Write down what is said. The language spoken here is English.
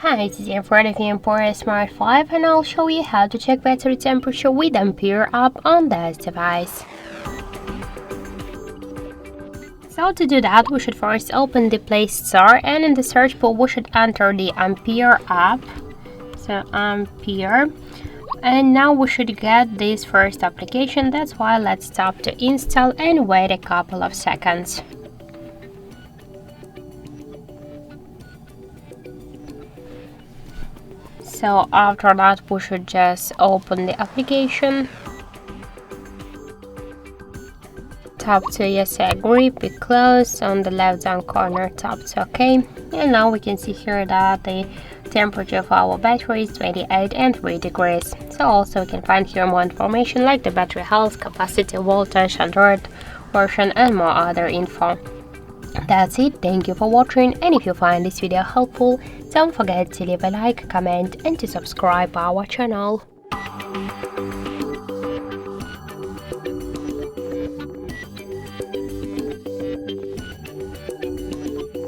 Hi, this is in front of the EMPORIA Smart 5 and I'll show you how to check battery temperature with Ampere app on this device. So to do that, we should first open the Play Store and in the search bar we should enter the Ampere app. So Ampere. And now we should get this first application, that's why let's tap to install and wait a couple of seconds. So after that we should just open the application, tap to yes I agree, be close, on the left down corner tap to OK, and now we can see here that the temperature of our battery is 28.3 degrees. So also we can find here more information like the battery health, capacity, voltage, Android version and more other info. That's it, thank you for watching, and if you find this video helpful, don't forget to leave a like, comment and to subscribe our channel.